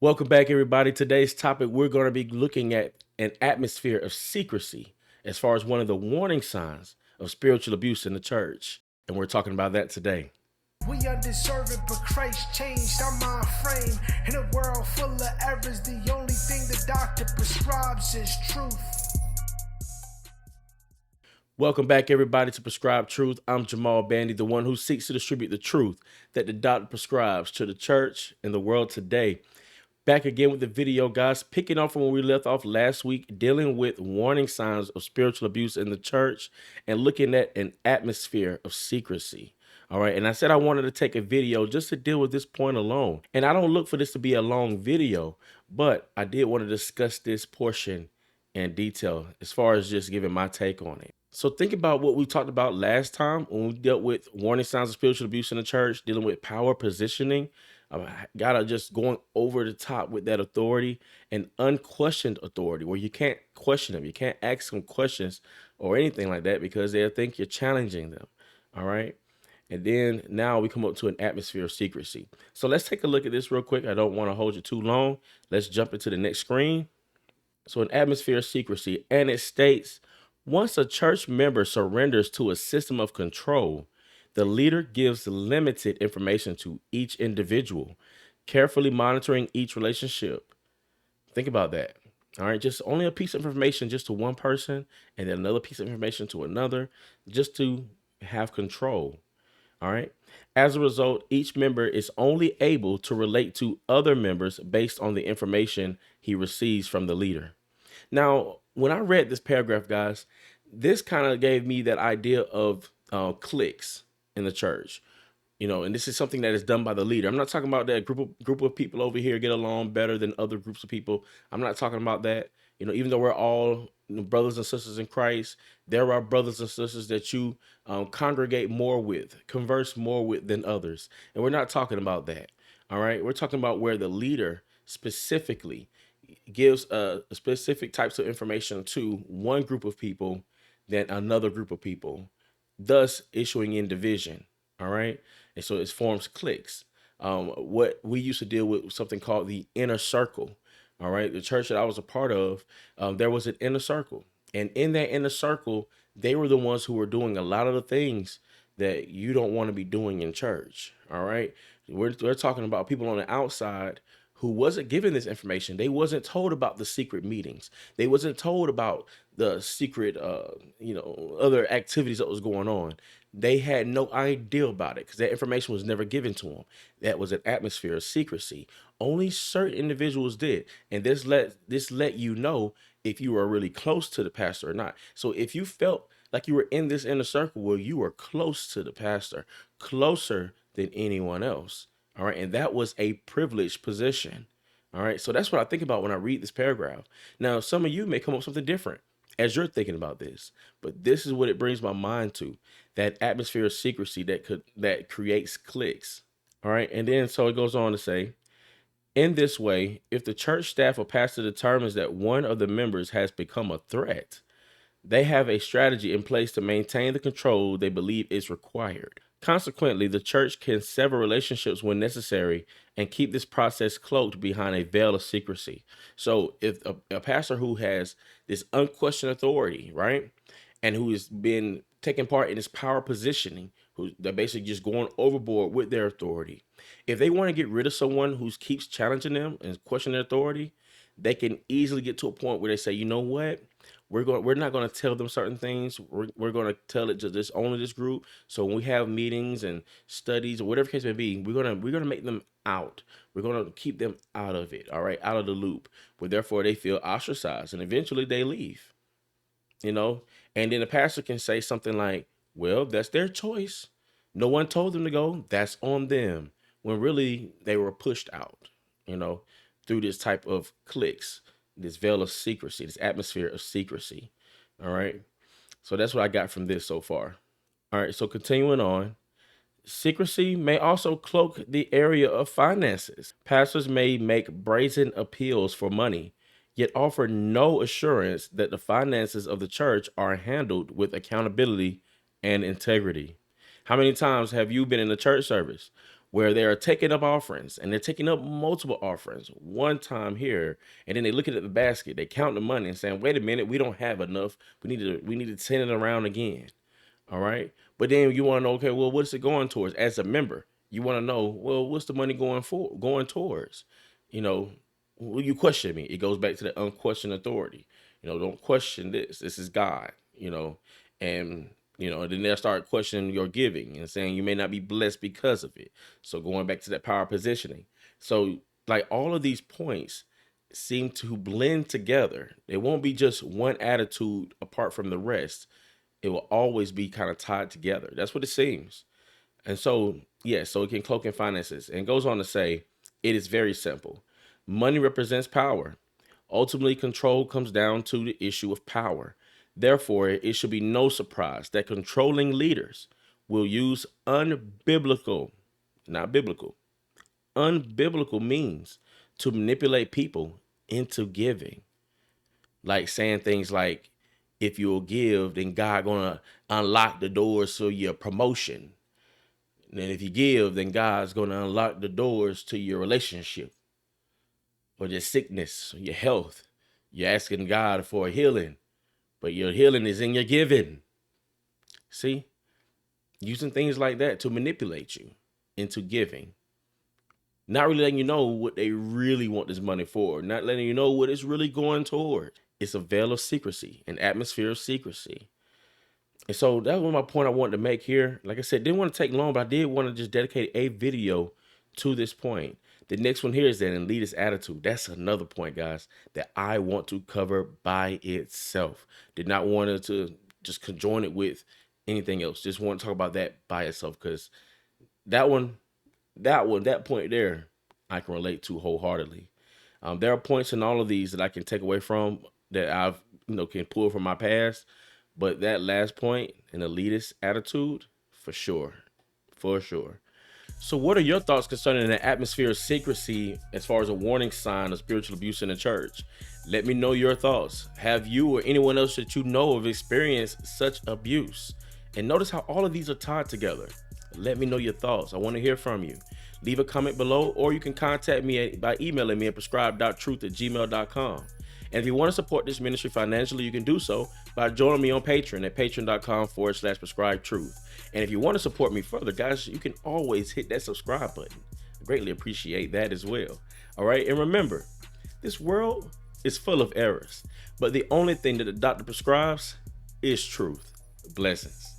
Welcome back, everybody. Today's topic, we're going to be looking at an atmosphere of secrecy as far as one of the warning signs of spiritual abuse in the church. And we're talking about that today. We undeserving, but Christ changed our mind frame. In a world full of errors, the only thing the doctor prescribes is truth. Welcome back, everybody, to Prescribed Truth. I'm Jamal Bandy, the one who seeks to distribute the truth that the doctor prescribes to the church and the world today. Back again with the video, guys, picking up from where we left off last week, dealing with warning signs of spiritual abuse in the church and looking at an atmosphere of secrecy. All right. And I said I wanted to take a video just to deal with this point alone. And I don't look for this to be a long video, but I did want to discuss this portion in detail as far as just giving my take on it. So think about what we talked about last time when we dealt with warning signs of spiritual abuse in the church, dealing with power positioning. Gotta just going over the top with that authority and unquestioned authority where you can't question them. You can't ask them questions or anything like that because they'll think you're challenging them. All right. And then now we come up to an atmosphere of secrecy. So let's take a look at this real quick. I don't want to hold you too long. Let's jump into the next screen. So an atmosphere of secrecy, and it states, once a church member surrenders to a system of control, the leader gives limited information to each individual, carefully monitoring each relationship. Think about that. All right, just only a piece of information just to one person and then another piece of information to another, just to have control. All right. As a result, each member is only able to relate to other members based on the information he receives from the leader. Now, when I read this paragraph, guys, this kind of gave me that idea of cliques in the church. And this is something that is done by the leader. I'm not talking about that group of people over here get along better than other groups of people. I'm not talking about that. Even though we're all brothers and sisters in Christ, there are brothers and sisters that you congregate more with, converse more with than others, and we're not talking about that. All right, we're talking about where the leader specifically gives specific types of information to one group of people than another group of people, thus issuing in division. All right. And so it forms cliques. What we used to deal with something called the inner circle. All right. The church that I was a part of, there was an inner circle. And in that inner circle, they were the ones who were doing a lot of the things that you don't want to be doing in church. All right. We're talking about people on the outside who wasn't given this information. They wasn't told about the secret meetings. They wasn't told about the secret, other activities that was going on. They had no idea about it because that information was never given to them. That was an atmosphere of secrecy. Only certain individuals did, and this let you know if you were really close to the pastor or not. So if you felt like you were in this inner circle where you were close to the pastor, closer than anyone else. All right. And that was a privileged position. All right. So that's what I think about when I read this paragraph. Now, some of you may come up with something different as you're thinking about this, but this is what it brings my mind to, that atmosphere of secrecy that creates cliques. All right. And then so it goes on to say, in this way, if the church staff or pastor determines that one of the members has become a threat, they have a strategy in place to maintain the control they believe is required. Consequently, the church can sever relationships when necessary and keep this process cloaked behind a veil of secrecy. So, if a pastor who has this unquestioned authority, right, and who has been taking part in this power positioning, who they're basically just going overboard with their authority, if they want to get rid of someone who keeps challenging them and questioning their authority, they can easily get to a point where they say, you know what? We're not going to tell them certain things. We're going to tell it to this only this group. So when we have meetings and studies or whatever case may be, we're gonna make them out. We're gonna keep them out of it. All right, out of the loop. Where therefore they feel ostracized, and eventually they leave. You know, and then the pastor can say something like, "Well, that's their choice. No one told them to go. That's on them." When really they were pushed out. You know, through this type of cliques, this veil of secrecy, this atmosphere of secrecy. All right. So that's what I got from this so far. All right. So continuing on, secrecy may also cloak the area of finances. Pastors may make brazen appeals for money, yet offer no assurance that the finances of the church are handled with accountability and integrity. How many times have you been in a church service where they're taking up offerings, and they're taking up multiple offerings one time here, and then they looking at the basket, they count the money and saying, wait a minute, we don't have enough. We need to send it around again. All right. But then you want to know, okay, well, what's it going towards as a member? You want to know, well, what's the money going towards? You know, will you question me? It goes back to the unquestioned authority. Don't question this. This is God, and then they'll start questioning your giving and saying you may not be blessed because of it. So going back to that power positioning. So like all of these points seem to blend together. It won't be just one attitude apart from the rest. It will always be kind of tied together. That's what it seems. And so, yeah, so it can cloak in finances. And goes on to say, it is very simple. Money represents power. Ultimately, control comes down to the issue of power. Therefore, it should be no surprise that controlling leaders will use unbiblical, not biblical, unbiblical means to manipulate people into giving. Like saying things like, if you'll give, then God gonna unlock the doors to your promotion. And if you give, then God's gonna unlock the doors to your relationship or your sickness, or your health. You're asking God for healing, but your healing is in your giving. See, using things like that to manipulate you into giving. Not really letting you know what they really want this money for. Not letting you know what it's really going toward. It's a veil of secrecy, an atmosphere of secrecy. And so that was my point I wanted to make here. Like I said, didn't want to take long, but I did want to just dedicate a video to this point. The next one here is that elitist attitude. That's another point, guys, that I want to cover by itself. Did not want it to just conjoin it with anything else. Just want to talk about that by itself, because that point there, I can relate to wholeheartedly. There are points in all of these that I can take away from, that I've can pull from my past, but that last point, an elitist attitude, for sure, for sure. So what are your thoughts concerning the atmosphere of secrecy as far as a warning sign of spiritual abuse in the church? Let me know your thoughts. Have you or anyone else that you know of experienced such abuse? And notice how all of these are tied together. Let me know your thoughts. I want to hear from you. Leave a comment below, or you can contact me by emailing me at prescribe.truth@gmail.com. And if you want to support this ministry financially, you can do so by joining me on Patreon at patreon.com/prescribe truth. And if you want to support me further, guys, you can always hit that subscribe button. I greatly appreciate that as well. All right. And remember, this world is full of errors, but the only thing that the doctor prescribes is truth. Blessings.